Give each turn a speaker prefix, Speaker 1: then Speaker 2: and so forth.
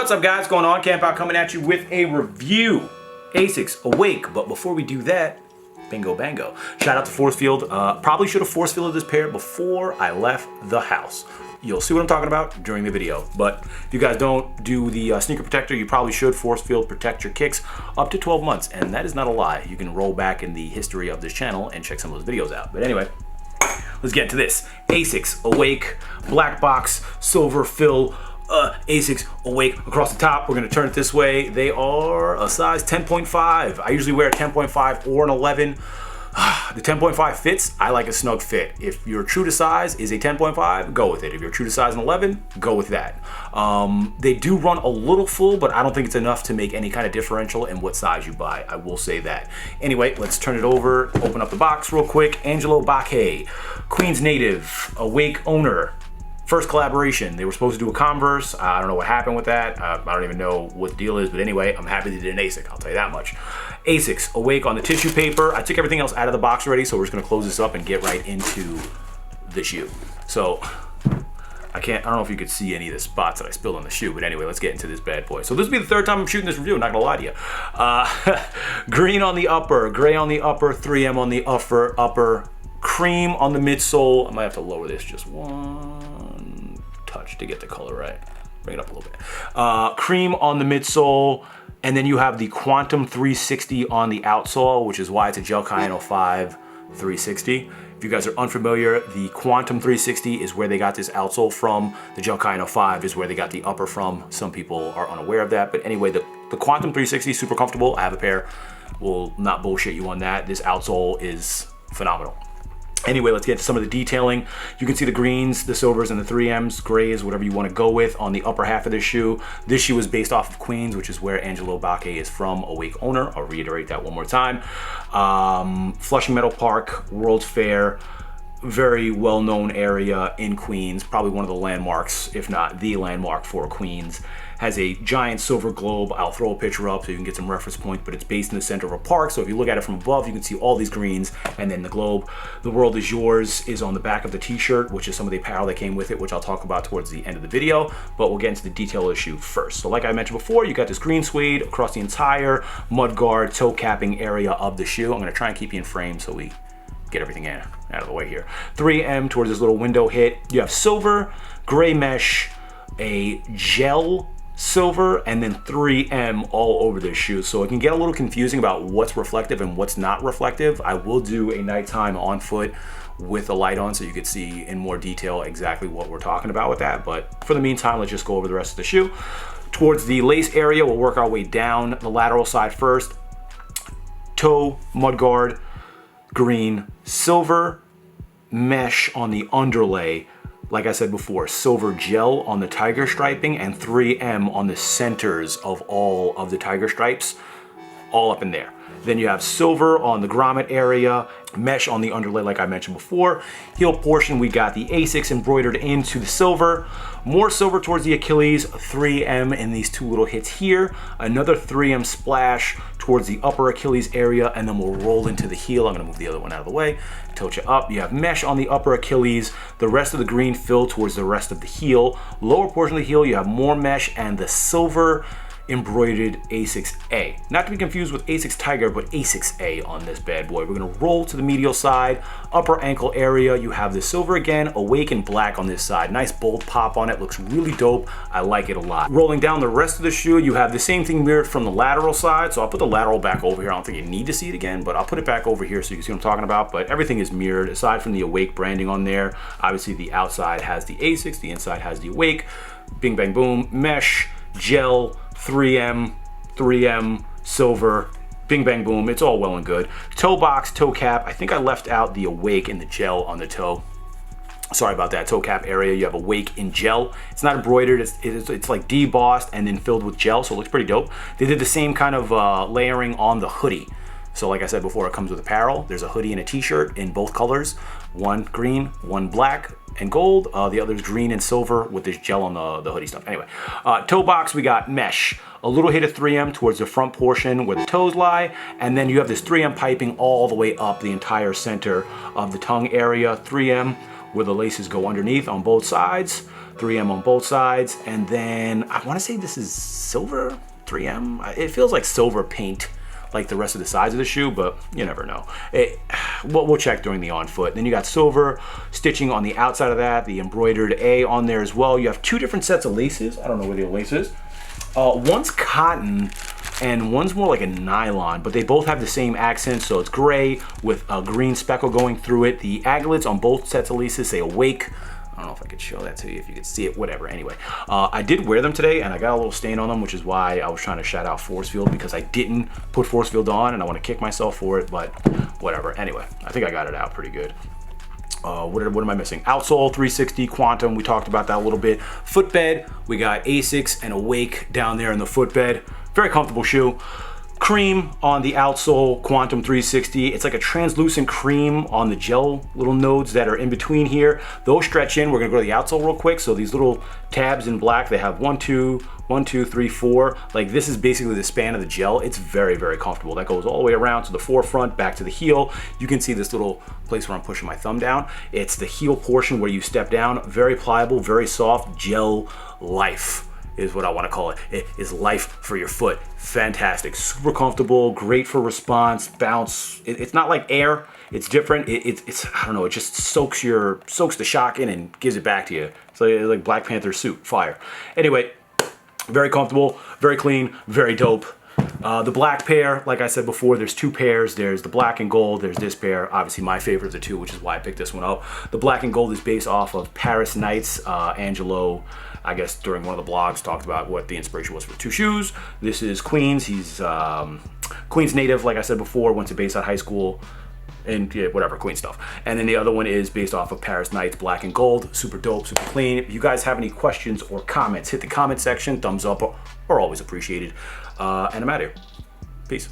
Speaker 1: What's up, guys? What's going on? Camp Out coming at you with a review. ASICS Awake. But before we do that, bingo bango. Shout out to Force Field. Probably should have force fielded this pair before I left the house. You'll see what I'm talking about during the video. But if you guys don't do the sneaker protector, you probably should force field protect your kicks up to 12 months. And that is not a lie. You can roll back in the history of this channel and check some of those videos out. But anyway, let's get into this. ASICS Awake, black box, silver fill, ASICS Awake across the top. We're gonna turn it this way. They are a size 10.5. I usually wear a 10.5 or an 11. The 10.5 fits. I like a snug fit. If you're true to size is a 10.5, go with it. If you're true to size an 11, go with that. They do run a little full, but I don't think it's enough to make any kind of differential in what size you buy. I will say that. Anyway, let's turn it over, open up the box real quick. Angelo Baque, Queens native, Awake owner. First collaboration. They were supposed to do a Converse. I don't know what happened with that. I don't even know what the deal is, but anyway, I'm happy they did an ASIC, I'll tell you that much. ASICS Awake on the tissue paper. I took everything else out of the box already, so we're just gonna close this up and get right into the shoe. So, I don't know if you could see any of the spots that I spilled on the shoe, but anyway, let's get into this bad boy. So this will be the third time I'm shooting this review, not gonna lie to you. Green on the upper, gray on the upper, 3M on the upper, cream on the midsole. I might have to lower this just one touch to get the color right. Bring it up a little bit. Cream on the midsole, and then you have the Quantum 360 on the outsole, which is why it's a GEL-KAYANO 5 360. If you guys are unfamiliar, the Quantum 360 is where they got this outsole from. The GEL-KAYANO 5 is where they got the upper from. Some people are unaware of that, but anyway, the Quantum 360 is super comfortable. I have a pair. Will not bullshit you on that. This outsole is phenomenal. Anyway, let's get to some of the detailing. You can see the greens, the silvers, and the 3Ms, grays, whatever you want to go with on the upper half of this shoe. This shoe is based off of Queens, which is where Angelo Baque is from, Awake owner. I'll reiterate that one more time. Flushing Meadows Park, World's Fair, very well-known area in Queens, probably one of the landmarks, if not the landmark for Queens. Has a giant silver globe. I'll throw a picture up so you can get some reference points, but it's based in the center of a park. So if you look at it from above, you can see all these greens and then the globe. The World Is Yours is on the back of the t-shirt, which is some of the apparel that came with it, which I'll talk about towards the end of the video, but we'll get into the detail of the shoe first. So like I mentioned before, you got this green suede across the entire mudguard toe capping area of the shoe. I'm gonna try and keep you in frame so we get everything out of the way here. 3M towards this little window hit. You have silver, gray mesh, a gel silver, and then 3M all over this shoe. So it can get a little confusing about what's reflective and what's not reflective. I will do a nighttime on foot with a light on so you can see in more detail exactly what we're talking about with that. But for the meantime, let's just go over the rest of the shoe. Towards the lace area, we'll work our way down the lateral side first. Toe, mudguard, green, silver, mesh on the underlay. Like I said before, silver gel on the tiger striping and 3M on the centers of all of the tiger stripes, all up in there. Then you have silver on the grommet area, mesh on the underlay like I mentioned before. Heel portion, we got the ASICS embroidered into the silver. More silver towards the Achilles, 3M in these two little hits here. Another 3M splash towards the upper Achilles area, and then we'll roll into the heel. I'm gonna move the other one out of the way, tilt you up. You have mesh on the upper Achilles, the rest of the green fill towards the rest of the heel. Lower portion of the heel, you have more mesh and the silver embroidered ASICS A. Not to be confused with ASICS Tiger, but ASICS A on this bad boy. We're gonna roll to the medial side. Upper ankle area, you have the silver again, Awake in black on this side. Nice bold pop on it, looks really dope. I like it a lot. Rolling down the rest of the shoe, you have the same thing mirrored from the lateral side. So I'll put the lateral back over here. I don't think you need to see it again, but I'll put it back over here so you can see what I'm talking about. But everything is mirrored aside from the Awake branding on there. Obviously the outside has the ASICS, the inside has the Awake. Bing, bang, boom, mesh, gel, 3M, silver, bing, bang, boom. It's all well and good. Toe box, toe cap. I think I left out the Awake and the gel on the toe. Sorry about that. Toe cap area, you have Awake in gel. It's not embroidered, it's like debossed and then filled with gel, so it looks pretty dope. They did the same kind of layering on the hoodie. So like I said before, it comes with apparel. There's a hoodie and a t-shirt in both colors. One green, one black and gold. The other is green and silver with this gel on the hoodie stuff. Anyway, toe box, we got mesh. A little hit of 3M towards the front portion where the toes lie. And then you have this 3M piping all the way up the entire center of the tongue area. 3M where the laces go underneath on both sides. 3M on both sides. And then I want to say this is silver 3M. It feels like silver paint, like the rest of the sides of the shoe, but you never know. We'll check during the on foot. Then you got silver stitching on the outside of that, the embroidered A on there as well. You have two different sets of laces. I don't know where the lace is. One's cotton and one's more like a nylon, but they both have the same accent, so it's gray with a green speckle going through it. The aglets on both sets of laces say awake. I don't know if I could show that to you, if you could see it, whatever. Anyway, I did wear them today and I got a little stain on them, which is why I was trying to shout out Force Field, because I didn't put Force Field on and I want to kick myself for it, but whatever. Anyway, I think I got it out pretty good. What am I missing? Outsole 360 Quantum, we talked about that a little bit. Footbed, we got ASICS and Awake down there in the footbed. Very comfortable shoe. Cream on the outsole Quantum 360. It's like a translucent cream on the gel little nodes that are in between here. Those stretch in. We're gonna go to the outsole real quick. So these little tabs in black, they have 1, 2, 1, 2, 3, 4. Like this is basically the span of the gel. It's very, very comfortable. That goes all the way around to the forefront, back to the heel. You can see this little place where I'm pushing my thumb down. It's the heel portion where you step down. Very pliable, very soft, gel life is what I want to call it. It is life for your foot. Fantastic, super comfortable, great for response, bounce. It's not like air. It's different. It's I don't know. It just soaks the shock in and gives it back to you. So it's like Black Panther suit, fire. Anyway, very comfortable, very clean, very dope. The black pair, like I said before, there's two pairs. There's the black and gold, there's this pair. Obviously my favorite of the two, which is why I picked this one up. The black and gold is based off of Paris Nights. Angelo, I guess during one of the blogs, talked about what the inspiration was for the two shoes. This is Queens. He's Queens native, like I said before, went to Bayside High School and yeah, whatever, Queen stuff. And then the other one is based off of Paris Nights, black and gold, super dope, super clean. If you guys have any questions or comments, hit the comment section, thumbs up are always appreciated. And I'm out of here. Peace.